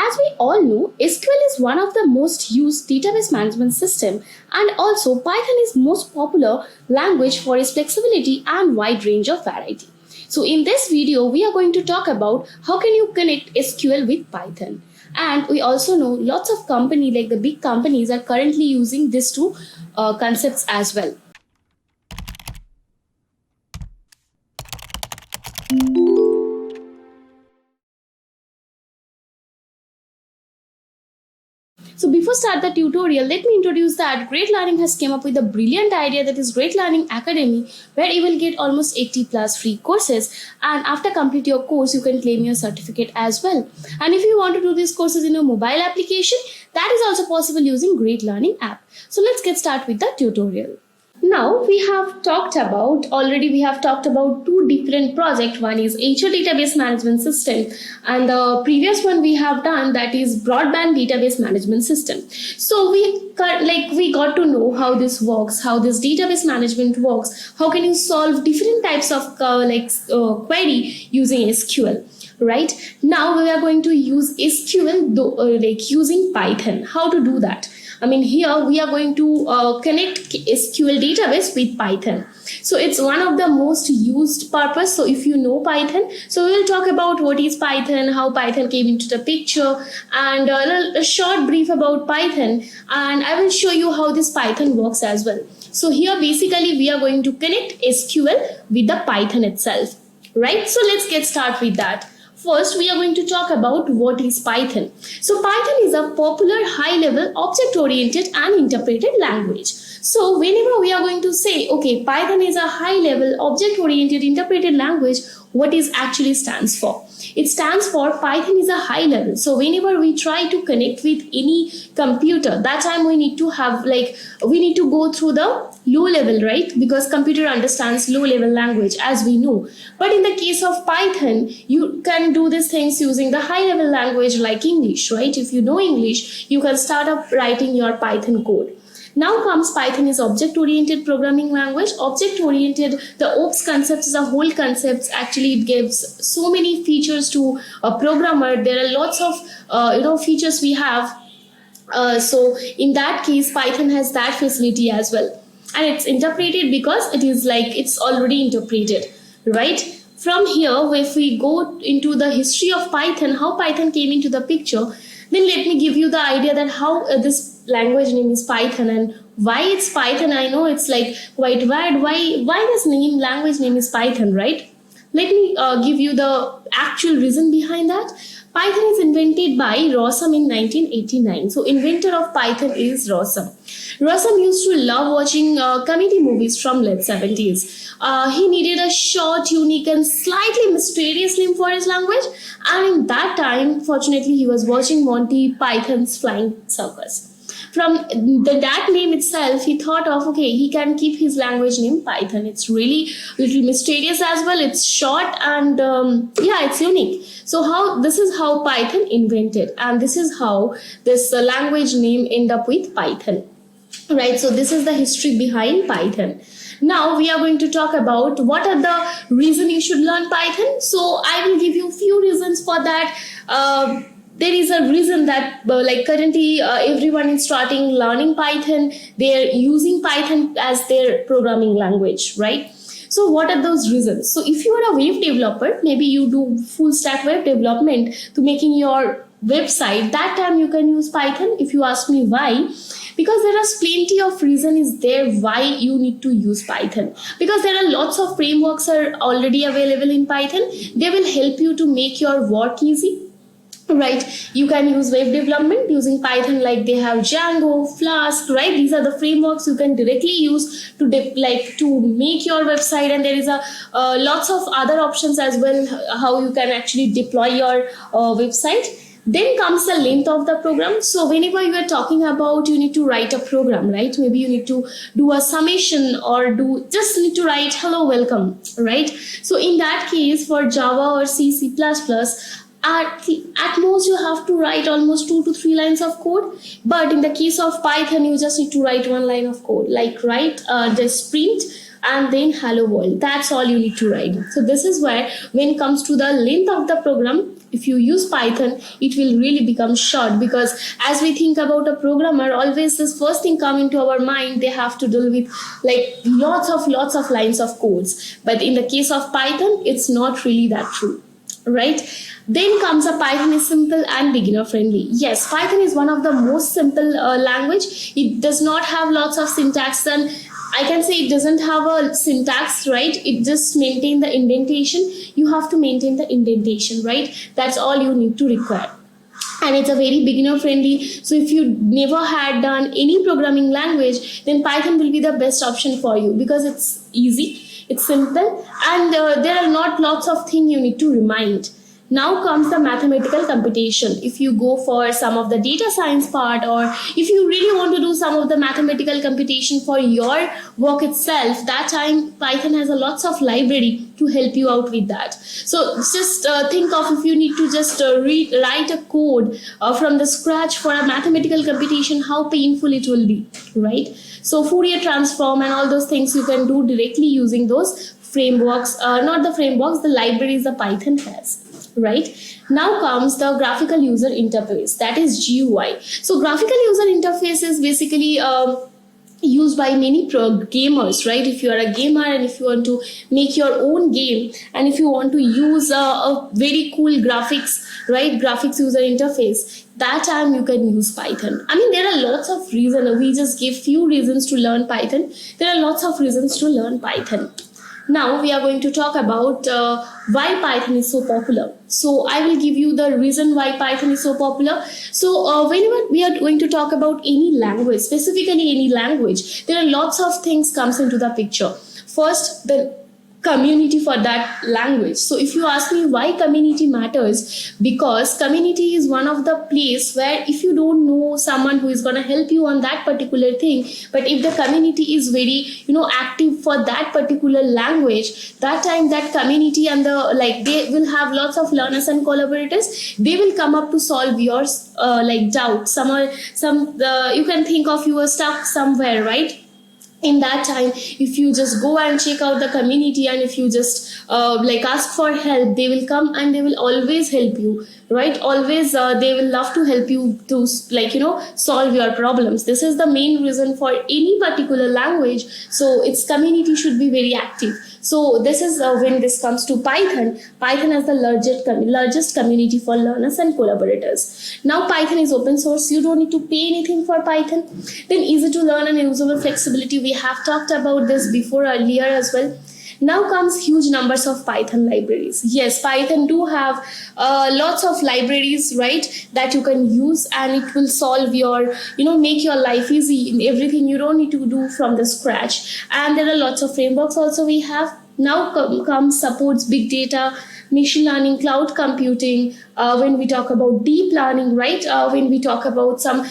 As we all know, SQL is one of the most used database management system, and also Python is most popular language for its flexibility and wide range of variety. So in this video, we are going to talk about how can you connect SQL with Python. And we also know lots of companies, like the big companies, are currently using these two concepts as well. So before start the tutorial, let me introduce that Great Learning has came up with a brilliant idea, that is Great Learning Academy, where you will get almost 80 plus free courses, and after complete your course you can claim your certificate as well. And if you want to do these courses in a mobile application, that is also possible using Great Learning app. So let's get started with the tutorial. Now we have talked about two different projects. One is HR database management system, and the previous one we have done, that is broadband database management system. So we got to know how this works, how this database management works, how can you solve different types of query using SQL. Right now we are going to use SQL using Python. How to do that? Here we are going to connect SQL database with Python. So it's one of the most used purpose. So if you know Python, so we will talk about what is Python, how Python came into the picture, and a short brief about Python, and I will show you how this Python works as well. So here basically we are going to connect SQL with the Python itself, right? So let's get started with that. First, we are going to talk about what is Python. So Python is a popular high-level object-oriented and interpreted language. So whenever we are going to say, okay, Python is a high-level object-oriented interpreted language, what is actually stands for? It stands for Python is a high level. So whenever we try to connect with any computer, that time we need to go through the low level, right? Because computer understands low level language, as we know. But in the case of Python, you can do these things using the high level language like English, right? If you know English, you can start up writing your Python code. Now comes Python is object-oriented programming language. Object-oriented, the OOPS concept is a whole concept. Actually, it gives so many features to a programmer. There are lots of features we have. So in that case, Python has that facility as well. And it's interpreted because it's already interpreted, right? From here, if we go into the history of Python, how Python came into the picture, then let me give you the idea that how this language name is Python and why it's Python. I know it's quite bad. Why this language name is Python, right? Let me give you the actual reason behind that. Python is invented by Rossum in 1989. So inventor of Python is Rossum. Rossum used to love watching comedy movies from late 70s. He needed a short, unique, and slightly mysterious name for his language. And in that time, fortunately, he was watching Monty Python's Flying Circus. From that name itself, he thought of, okay, he can keep his language name Python. It's really little mysterious as well. It's short and it's unique. So this is how Python invented, and this is how this language name end up with Python, right? So this is the history behind Python. Now we are going to talk about what are the reasons you should learn Python. So I will give you a few reasons for that. There is a reason that currently everyone is starting learning Python. They are using Python as their programming language, right? So what are those reasons? So if you are a web developer, maybe you do full stack web development to making your website, that time you can use Python. If you ask me why, because there is plenty of reason is there why you need to use Python. Because there are lots of frameworks are already available in Python. They will help you to make your work easy. Right, you can use web development using Python, like they have Django, Flask, right? These are the frameworks you can directly use to make your website, and there is lots of other options as well how you can actually deploy your website. Then comes the length of the program. So whenever you are talking about you need to write a program, right? Maybe you need to do a summation or just need to write hello, welcome, right? So in that case, for Java or C++, at most you have to write almost 2 to 3 lines of code. But in the case of Python, you just need to write 1 line of code, like write just print and then hello world. That's all you need to write. So this is where when it comes to the length of the program, If you use Python, it will really become short, because as we think about a programmer, always this first thing come into our mind, they have to deal with like lots of lines of codes. But in the case of Python, it's not really that true, right? Then comes a Python is simple and beginner friendly. Yes, Python is one of the most simple language. It does not have lots of syntax, and I can say it doesn't have a syntax, right? It just maintain the indentation. You have to maintain the indentation, right? That's all you need to require. And it's a very beginner friendly. So if you never had done any programming language, then Python will be the best option for you, because it's easy, it's simple, and there are not lots of things you need to remind. Now comes the mathematical computation. If you go for some of the data science part, or if you really want to do some of the mathematical computation for your work itself, that time Python has a lots of library to help you out with that. So just think of, if you need to just write a code from the scratch for a mathematical computation, how painful it will be, right? So Fourier transform and all those things you can do directly using those frameworks, not the frameworks, the libraries the Python has. Right now comes the graphical user interface, that is GUI. So graphical user interface is basically used by many gamers, right? If you are a gamer and if you want to make your own game, and if you want to use a very cool graphics, right, graphics user interface, that time you can use Python. I mean, there are lots of reasons. We just give few reasons to learn Python. There are lots of reasons to learn Python. Now we are going to talk about why Python is so popular. So I will give you the reason why Python is so popular. So whenever we are going to talk about any language, specifically any language, there are lots of things comes into the picture. First, the community for that language. So if you ask me why community matters, because community is one of the place where if you don't know someone who is going to help you on that particular thing, but if the community is very active for that particular language, that time that community and the they will have lots of learners and collaborators. They will come up to solve your doubt. Some you can think of you were stuck somewhere, right? In that time, if you just go and check out the community, and if you just ask for help, they will come and they will always help you, right? Always they will love to help you to solve your problems. This is the main reason for any particular language. So its community should be very active. So this is when this comes to Python. Python has the largest community for learners and collaborators. Now Python is open source. You don't need to pay anything for Python. Then easy to learn and usable flexibility. We have talked about this before earlier as well. Now comes huge numbers of Python libraries. Yes, Python do have lots of libraries, right, that you can use, and it will solve your, make your life easy in everything. You don't need to do from the scratch. And there are lots of frameworks also we have. Now comes supports big data, machine learning, cloud computing. When we talk about deep learning, right, when we talk about some,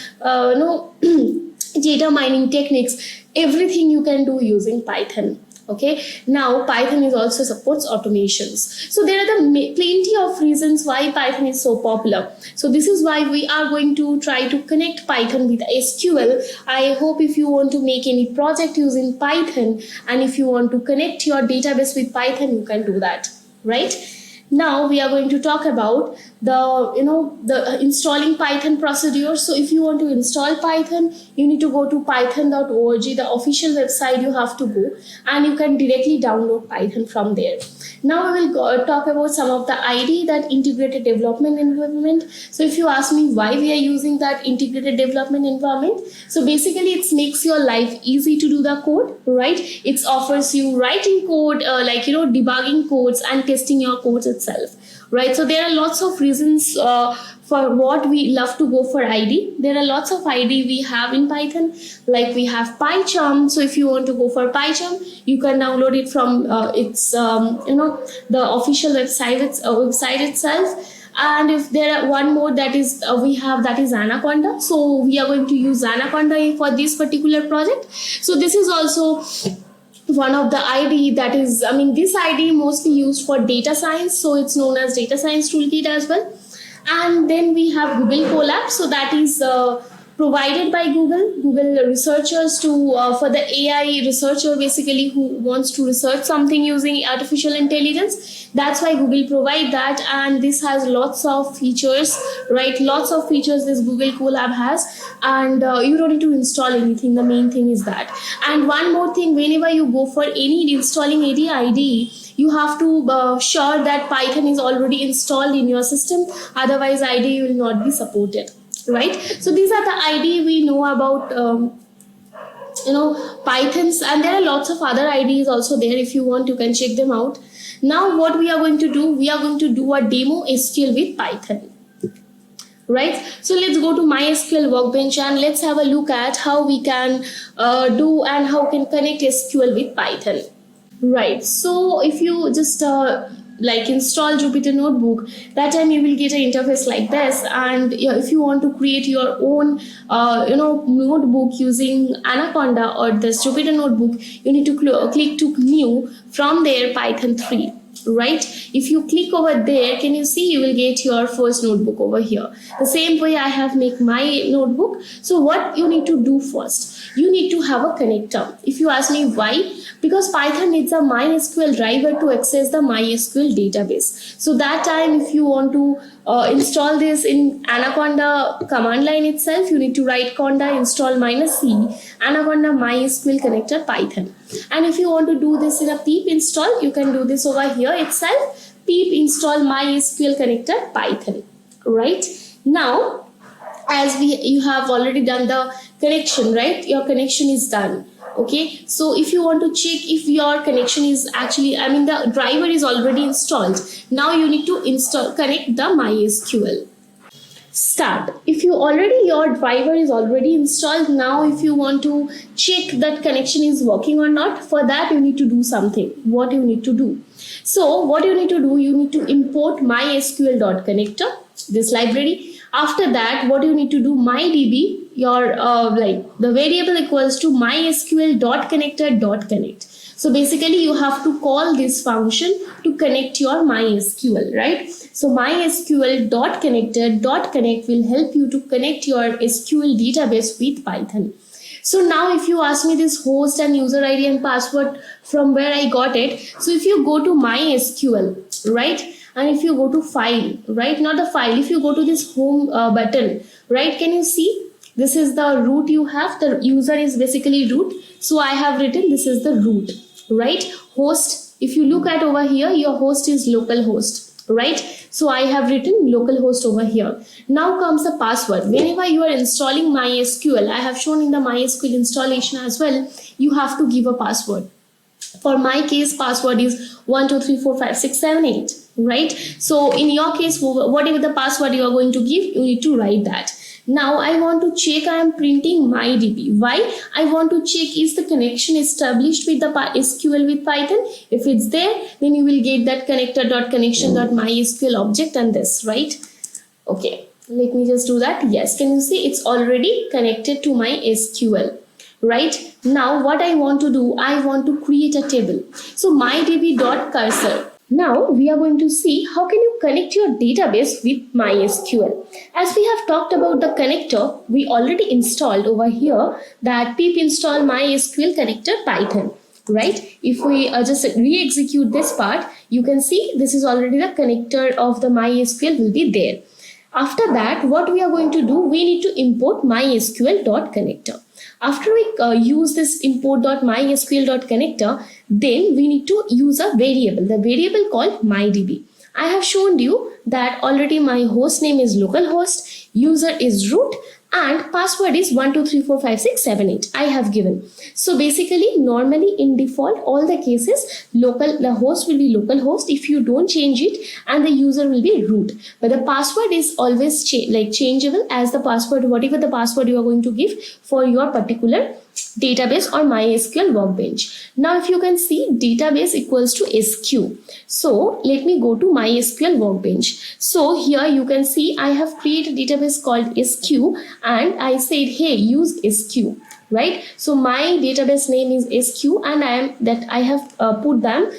data mining techniques, everything you can do using Python. Okay, now Python is also supports automations. So there are plenty of reasons why Python is so popular. So this is why we are going to try to connect Python with SQL. I hope if you want to make any project using Python, and if you want to connect your database with Python, you can do that, right? Now we are going to talk about the installing Python procedure. So if you want to install Python, you need to go to python.org, the official website you have to go, and you can directly download Python from there. Now we will talk about some of the IDE, that integrated development environment. So if you ask me why we are using that integrated development environment, so basically it makes your life easy to do the code, right? It offers you writing code, debugging codes and testing your codes itself, right? So there are lots of reasons for what we love to go for IDE. There are lots of IDE we have in Python, like we have PyCharm. So if you want to go for PyCharm, you can download it from the official website itself. And if there are one more that is we have, that is Anaconda. So we are going to use Anaconda for this particular project. So this is also one of the IDE that is, this IDE mostly used for data science. So it's known as Data Science Toolkit as well. And then we have Google Colab. So that is, provided by Google researchers to for the AI researcher basically who wants to research something using artificial intelligence. That's why Google provide that, and this has lots of features, right? Lots of features this Google Colab has, and you don't need to install anything. The main thing is that. And one more thing, whenever you go for any installing any IDE, you have to sure that Python is already installed in your system. Otherwise, IDE will not be supported, right? So these are the IDE we know about. Pythons, and there are lots of other IDEs also there. If you want, you can check them out. Now what we are going to do, we are going to do a demo SQL with Python, right? So let's go to MySQL Workbench and let's have a look at how we can do and how we can connect SQL with Python, right? So if you just install Jupyter Notebook, that time you will get an interface like this. And if you want to create your own notebook using Anaconda or this Jupyter Notebook, you need to click to new. From there, Python 3, right? If you click over there, can you see you will get your first notebook over here. The same way I have make my notebook. So what you need to do first, you need to have a connector. If you ask me why, because Python needs a MySQL driver to access the MySQL database. So that time, if you want to install this in Anaconda command line itself, you need to write conda install -c Anaconda MySQL connector Python. And if you want to do this in a pip install, you can do this over here itself, pip install MySQL connector Python, right? Now, as you have already done the connection, right? Your connection is done. Okay, so if you want to check if your connection is actually, the driver is already installed. Now you need to connect the MySQL. Start. If your driver is already installed, now if you want to check that connection is working or not, for that you need to do something. What you need to do? So what you need to do, you need to import MySQL.connector, this library. After that, what you need to do, MyDB, your the variable equals to MySQL.connector.connect. So basically you have to call this function to connect your MySQL, right? So MySQL.connector.connect will help you to connect your SQL database with Python. So now if you ask me this host and user ID and password from where I got it, so if you go to MySQL, right? And if you go to file, right, not the file, if you go to this home button, right, can you see this is the root you have, the user is basically root. So I have written this is the root, right? Host, if you look at over here, your host is localhost, right? So I have written localhost over here. Now comes the password. Whenever you are installing MySQL, I have shown in the MySQL installation as well, you have to give a password. For my case, password is 12345678, right? So in your case, whatever the password you are going to give, you need to write that. Now I want to check, I am printing MyDB. Why? I want to check is the connection established with the SQL with Python. If it's there, then you will get that connector.connection.mysql object and this, right? Okay, let me just do that. Yes, can you see it's already connected to my SQL. Right now, what I want to do, I want to create a table. So mydb.cursor. Now we are going to see how can you connect your database with MySQL. As we have talked about the connector, we already installed over here that pip install MySQL connector Python. Right? If we just re-execute this part, you can see this is already the connector of the MySQL will be there. After that, what we are going to do, we need to import MySQL.connector. After we use this import.mysql.connector, then we need to use a variable, the variable called MyDB. I have shown you that already my host name is localhost, user is root, and password is 12345678. I have given. So basically, normally in default, all the cases, the host will be localhost if you don't change it, and the user will be root. But the password is always changeable as the password, whatever the password you are going to give for your particular database or MySQL Workbench. Now, if you can see, database equals to SQ. So let me go to MySQL Workbench. So here you can see I have created a database called SQ, and I said, hey, use SQ, right? So my database name is SQ, and I have put them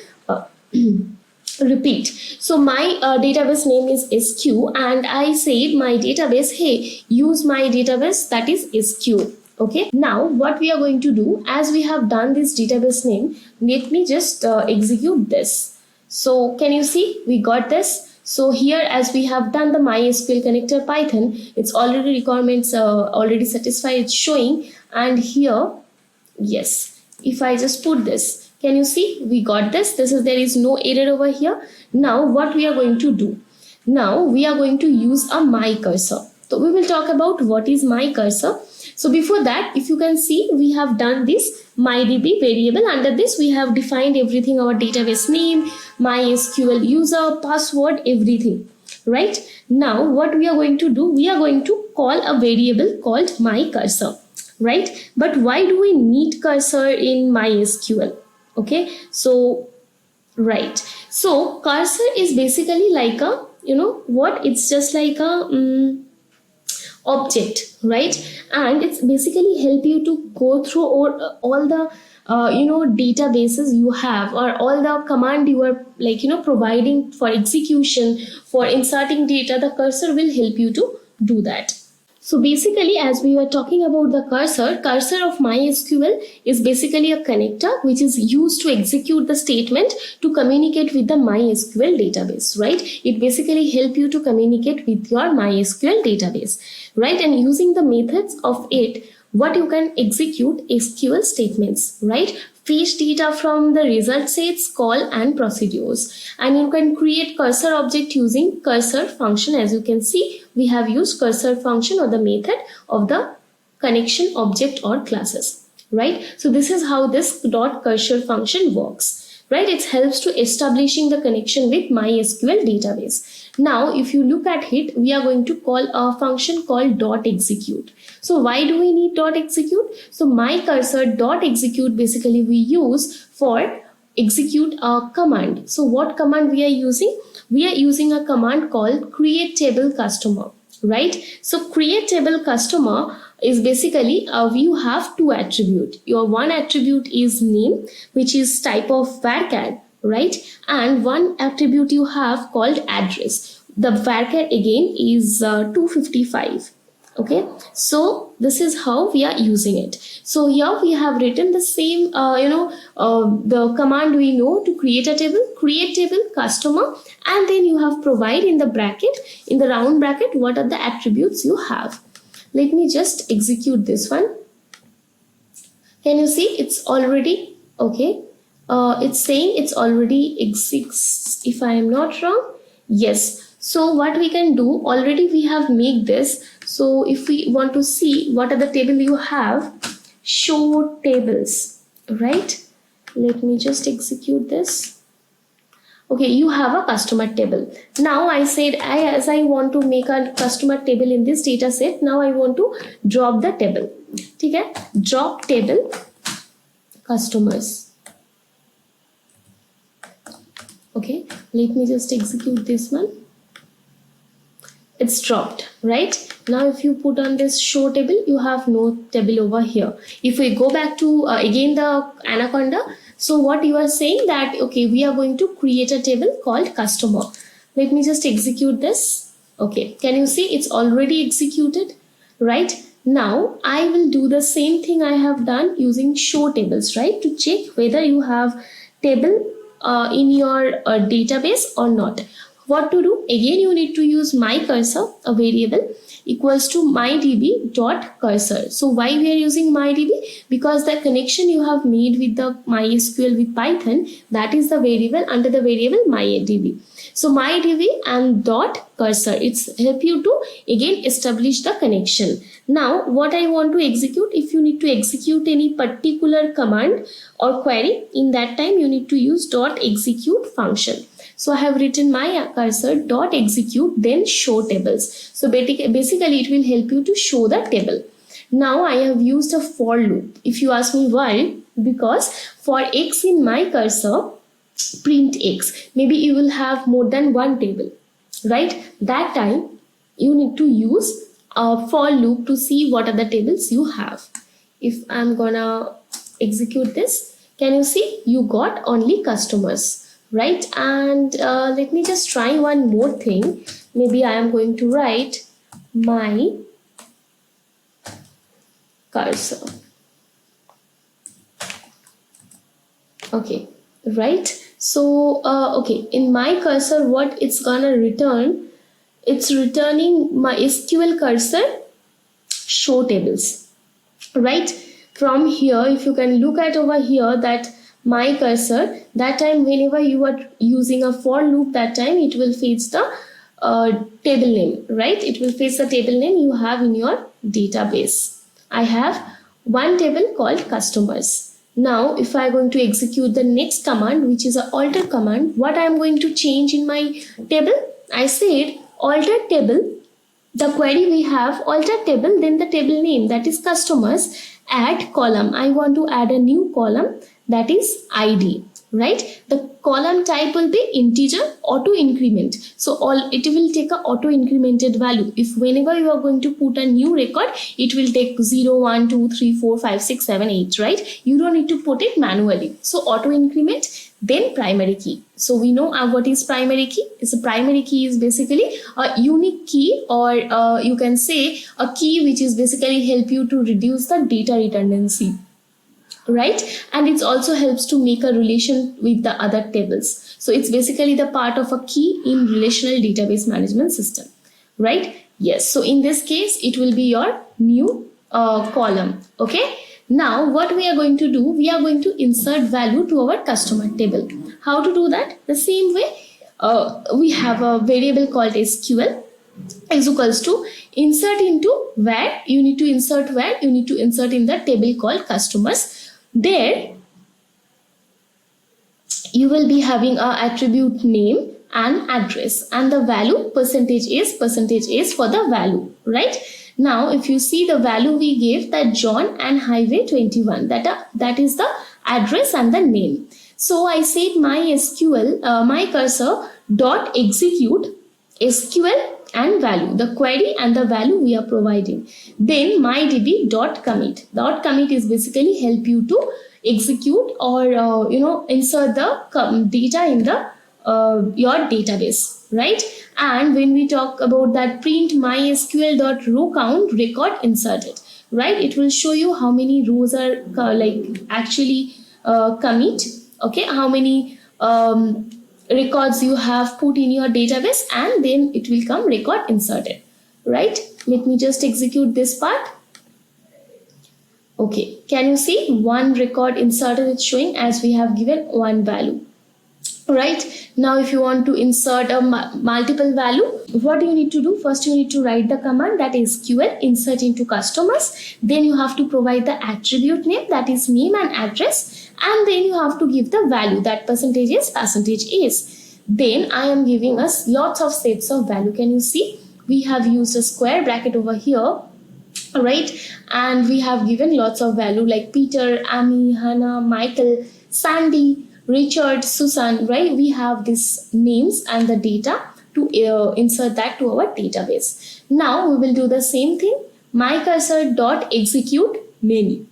repeat. So my database name is SQ, and I say my database, hey, use my database, that is SQ. Okay, now what we are going to do, as we have done this database name, let me just execute this. So can you see we got this? So here, as we have done the MySQL connector Python, it's already requirements already satisfied, it's showing. And here, yes, if I just put this, can you see we got this? This is, there is no error over here. Now what we are going to do? Now we are going to use a my cursor. So we will talk about what is my cursor. So before that, if you can see, we have done this MyDB variable. Under this, we have defined everything: our database name, MySQL user, password, everything. Right? Now what we are going to do? We are going to call a variable called my cursor. Right? But why do we need cursor in MySQL? Okay, so right, so cursor is basically like a, you know what, it's just like a object, right? And it's basically help you to go through all the databases you have, or all the command you are like providing for execution, for inserting data. The cursor will help you to do that. So basically, as we were talking about the cursor of MySQL is basically a connector which is used to execute the statement to communicate with the MySQL database, right? It basically help you to communicate with your MySQL database, right? And using the methods of it, what you can execute SQL statements, right? Fetch data from the result sets, call, and procedures. And you can create cursor object using cursor function. As you can see, we have used cursor function, or the method of the connection object or classes, right? So this is how this dot cursor function works, right? It helps to establishing the connection with MySQL database. Now, if you look at it, we are going to call a function called dot execute. So why do we need dot execute? So my cursor dot execute basically we use for execute a command. So what command we are using? We are using a command called create table customer, right? So create table customer is basically you have two attributes. Your one attribute is name, which is type of varchar, right? And one attribute you have called address. The varchar again is 255. Okay, so this is how we are using it. So here we have written the same the command we know to create a table, create table customer, and then you have provide in the bracket, in the round bracket, what are the attributes you have. Let me just execute this one. Can you see it's already okay? It's saying it's already exists, if I am not wrong. Yes. So what we can do, already we have made this. So if we want to see what are the table you have, show tables, right? Let me just execute this. Okay, you have a customer table. Now I said as I want to make a customer table in this data set, now I want to drop the table. Okay, drop table customers. Okay, let me just execute this one. It's dropped, right? Now if you put on this show table, you have no table over here. If we go back to again the Anaconda, so what you are saying that, okay, we are going to create a table called customer. Let me just execute this. Okay, can you see it's already executed, right? Now I will do the same thing I have done using show tables, right? To check whether you have table in your database or not. What to do? Again, you need to use my cursor, a variable equals to mydb dot cursor. So why we are using mydb? Because the connection you have made with the MySQL with Python, that is the variable under the variable mydb. So mydb and dot cursor, it's help you to again establish the connection. Now what I want to execute, if you need to execute any particular command or query, in that time you need to use dot execute function. So I have written my cursor dot execute, then show tables. So basically it will help you to show the table. Now I have used a for loop. If you ask me why, because for x in my cursor, print x. Maybe you will have more than one table, right? That time you need to use a for loop to see what are the tables you have. If I'm gonna execute this, can you see you got only customers, right? And let me just try one more thing. Maybe I am going to write my cursor. Okay, right? So okay, in my cursor, what it's gonna return, it's returning my SQL cursor show tables, right? From here, if you can look at over here, that my cursor, that time whenever you are using a for loop, that time it will fetch the table name, right? It will fetch the table name you have in your database. I have one table called customers. Now if I am going to execute the next command, which is a alter command, what I am going to change in my table? I said alter table, the query we have alter table, then the table name, that is customers, add column. I want to add a new column, that is ID, right? The column type will be integer auto increment. So all it will take a auto incremented value. If whenever you are going to put a new record, it will take 0, 1, 2, 3, 4, 5, 6, 7, 8, right? You don't need to put it manually. So auto increment, then primary key. So we know what is primary key. It's a primary key is basically a unique key, or you can say a key which is basically help you to reduce the data redundancy, right? And it also helps to make a relation with the other tables. So it's basically the part of a key in relational database management system, right? Yes, so in this case it will be your new column. Okay, now what we are going to do, we are going to insert value to our customer table. How to do that? The same way, we have a variable called SQL is equals to insert into where you need to insert, where you need to insert in the table called customers. There you will be having a attribute name and address, and the value percentage is for the value, right? Now if you see the value we gave, that John and Highway 21, that is the address and the name. So I said my SQL, my cursor dot execute SQL and value, the query and the value we are providing. Then my db dot commit. Dot commit is basically help you to execute or insert the data in the your database, right? And when we talk about that, print mysql dot row count record inserted, right? It will show you how many rows are actually commit, okay, how many records you have put in your database, and then it will come record inserted, right? Let me just execute this part. Okay, can you see one record inserted is showing as we have given one value, right? Now if you want to insert a multiple value, what you need to do, first you need to write the command, that is SQL insert into customers. Then you have to provide the attribute name, that is name and address, and then you have to give the value, that percentage is. Then I am giving us lots of sets of value. Can you see we have used a square bracket over here, right? And we have given lots of value like Peter, Amy, Hannah, Michael, Sandy, Richard, Susan, right? We have these names and the data to insert that to our database. Now we will do the same thing, my cursor dot execute many.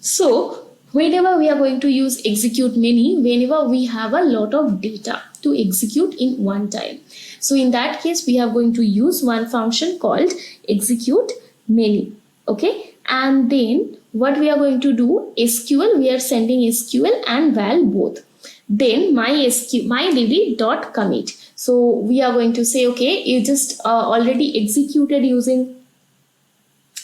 So whenever we are going to use execute many, whenever we have a lot of data to execute in one time. So in that case, we are going to use one function called execute many, okay? And then what we are going to do, SQL, we are sending SQL and val both. Then my db dot commit. So we are going to say, okay, you just already executed using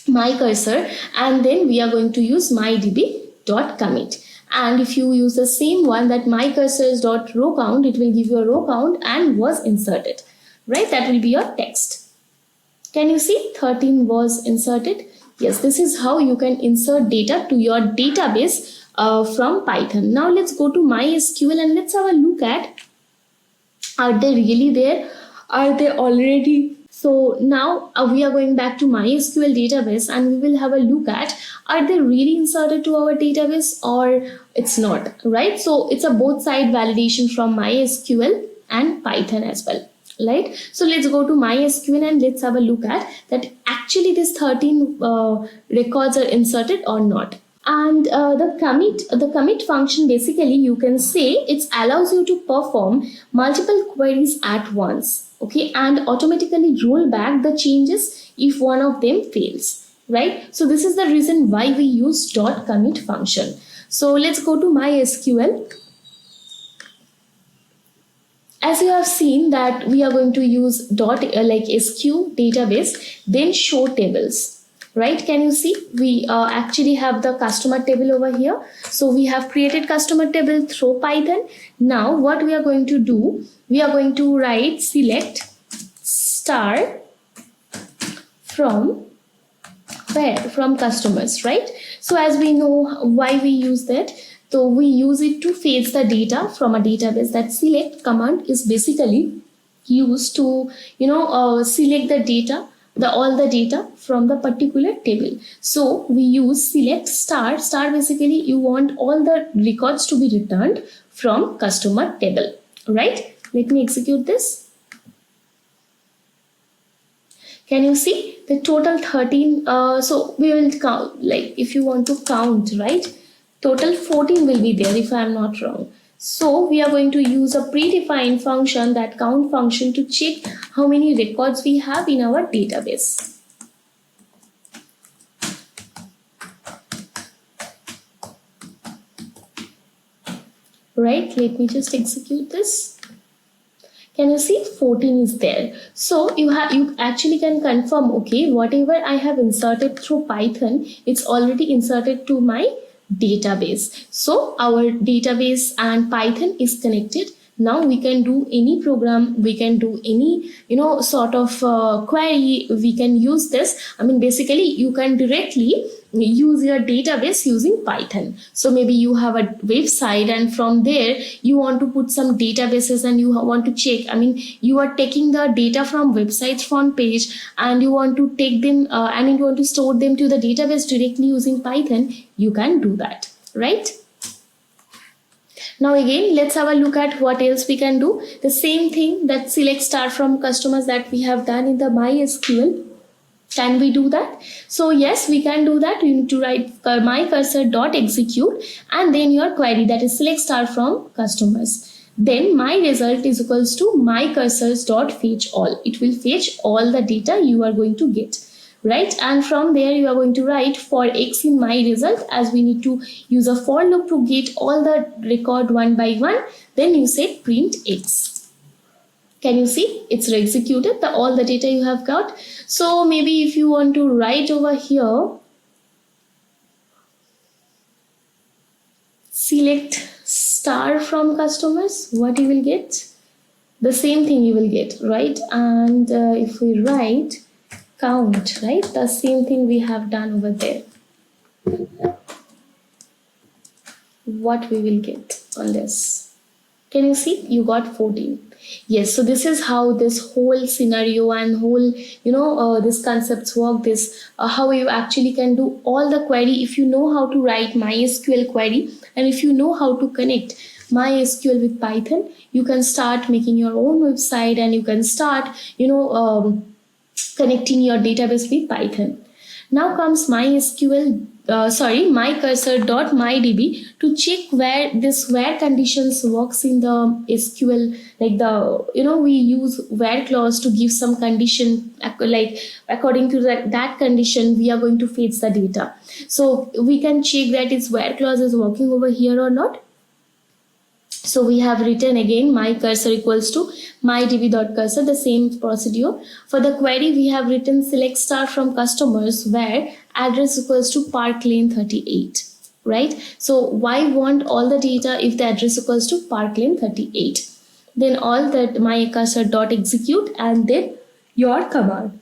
my cursor, and then we are going to use my db dot commit. And if you use the same one, that my cursor is dot row count, it will give you a row count and was inserted, right? That will be your text. Can you see 13 was inserted? Yes, this is how you can insert data to your database from Python. Now let's go to MySQL and let's have a look at, are they really there? Are they already? So now we are going back to MySQL database and we will have a look at, are they really inserted to our database or it's not, right? So it's a both side validation from MySQL and Python as well, right? So let's go to MySQL and let's have a look at that actually this 13 records are inserted or not. And the commit function, basically you can say it allows you to perform multiple queries at once, okay, and automatically roll back the changes if one of them fails, right? So this is the reason why we use dot commit function. So let's go to MySQL. As you have seen that we are going to use dot like sq database, then show tables, right? Can you see we actually have the customer table over here. So we have created customer table through Python. Now what we are going to do, we are going to write select star from where, from customers, right? So as we know why we use that, so we use it to fetch the data from a database. That select command is basically used to select the data, the all the data from the particular table. So we use select star. Star basically you want all the records to be returned from customer table, right? Let me execute this. Can you see the total 13? So we will count, like if you want to count, right? Total 14 will be there if I am not wrong. So we are going to use a predefined function, that count function, to check how many records we have in our database. Right, let me just execute this. Can you see 14 is there? So you actually can confirm, okay, whatever I have inserted through Python, it's already inserted to my database. So our database and Python is connected. Now we can do any program, we can do any sort of query, we can use this. I mean basically you can directly use your database using Python. So maybe you have a website and from there you want to put some databases and you want to check. I mean you are taking the data from website's front page and you want to take them and you want to store them to the database directly using Python. You can do that, right? Now again, let's have a look at what else we can do. The same thing, that select star from customers that we have done in the MySQL. Can we do that? So yes, we can do that. You need to write mycursor.execute and then your query, that is select star from customers. Then my result is equals to mycursors.fetch all. It will fetch all the data you are going to get, right? And from there you are going to write for x in my result, as we need to use a for loop to get all the record one by one. Then you say print x. Can you see it's executed all the data you have got? So maybe if you want to write over here, select star from customers, what you will get? The same thing you will get, right? And if we write count, right, the same thing we have done over there, what we will get on this. Can you see you got 14? Yes, so this is how this whole scenario and whole this concepts work. This how you actually can do all the query if you know how to write MySQL query, and if you know how to connect MySQL with Python, you can start making your own website and you can start connecting your database with Python. Now comes mycursor.mydb to check where this where conditions works in the SQL. Like we use where clause to give some condition, like according to that condition we are going to fetch the data. So we can check that its where clause is working over here or not. So we have written again my cursor equals to mydb.cursor, the same procedure. For the query we have written select star from customers where address equals to Park Lane 38, right? So why want all the data if the address equals to Park Lane 38? Then all that my cursor dot execute and then your command.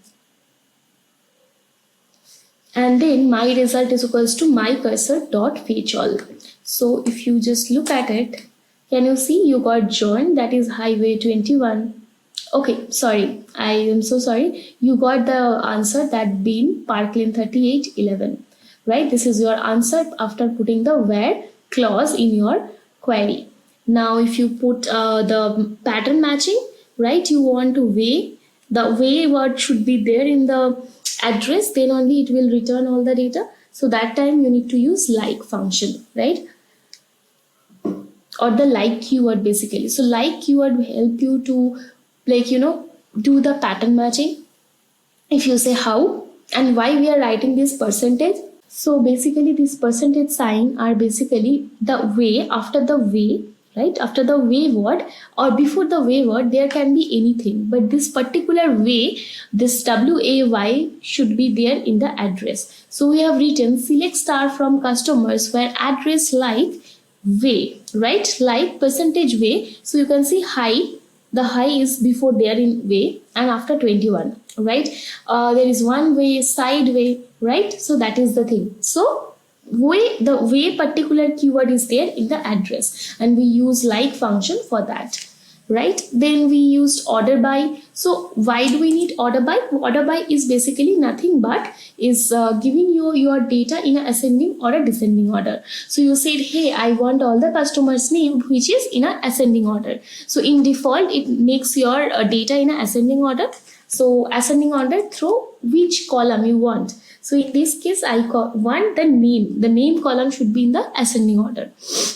And then my result is equals to my cursor dot fetch all. So if you just look at it, can you see you got John, that is highway 21. Okay, sorry, I am so sorry. You got the answer, that being Park Lane 3811, right? This is your answer after putting the where clause in your query. Now, if you put the pattern matching, right? You want to the way word should be there in the address, then only it will return all the data. So that time you need to use like function, right? Or the like keyword basically. So like keyword will help you to do the pattern matching. If you say how and why we are writing this percentage, so basically this percentage sign are basically the way, after the way, right, after the way word or before the way word there can be anything, but this particular way, this way should be there in the address. So we have written select star from customers where address like way, right, like percentage way. So you can see high, the high is before there in way and after 21, right? There is one way, side way, right? So that is the thing. So way, the way particular keyword is there in the address and we use like function for that, right? Then we used order by. So why do we need order by? Order by is basically nothing but is giving you your data in a ascending or a descending order. So you said, hey, I want all the customers name which is in a ascending order. So in default it makes your data in a ascending order. So ascending order through which column you want. So in this case, I want the name. The name column should be in the ascending order.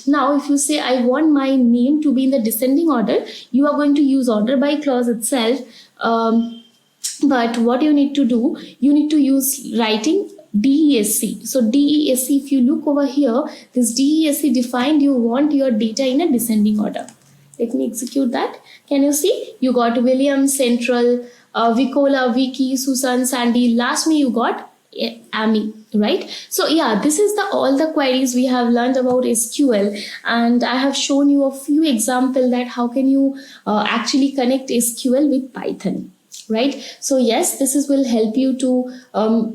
Now, if you say I want my name to be in the descending order, you are going to use order by clause itself. But what you need to do, you need to use writing DESC. So DESC, if you look over here, this DESC defined you want your data in a descending order. Let me execute that. Can you see? You got William, Central, Vicola, Vicky, Susan, Sandy. Last me you got Amy, right? So yeah, this is the all the queries we have learned about SQL, and I have shown you a few examples that how can you actually connect SQL with Python, right? So yes, this is will help you to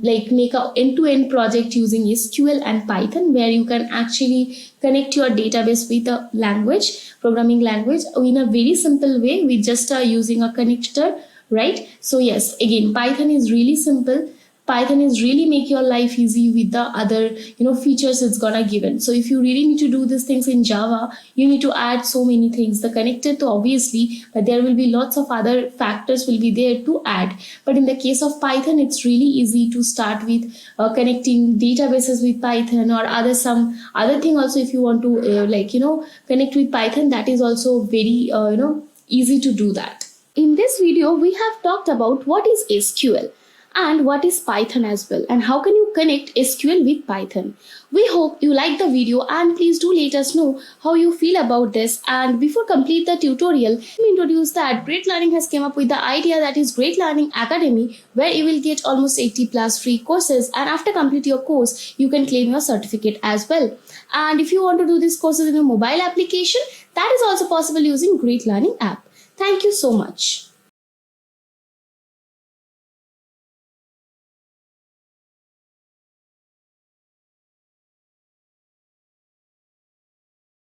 make a end-to-end project using SQL and Python, where you can actually connect your database with a language, programming language, in a very simple way with just using a connector, right? So yes, again, Python is really simple. Python is really make your life easy with the other features it's gonna given. So if you really need to do these things in Java, you need to add so many things. The connector to obviously, but there will be lots of other factors will be there to add. But in the case of Python, it's really easy to start with connecting databases with Python or some other thing also. If you want to connect with Python, that is also very easy to do that. In this video, we have talked about what is SQL and what is Python as well, and how can you connect SQL with Python. We hope you like the video, and please do let us know how you feel about this. And before complete the tutorial, let me introduce that Great Learning has came up with the idea that is Great Learning Academy, where you will get almost 80 plus free courses, and after complete your course, you can claim your certificate as well. And if you want to do these courses in a mobile application, that is also possible using Great Learning app. Thank you so much.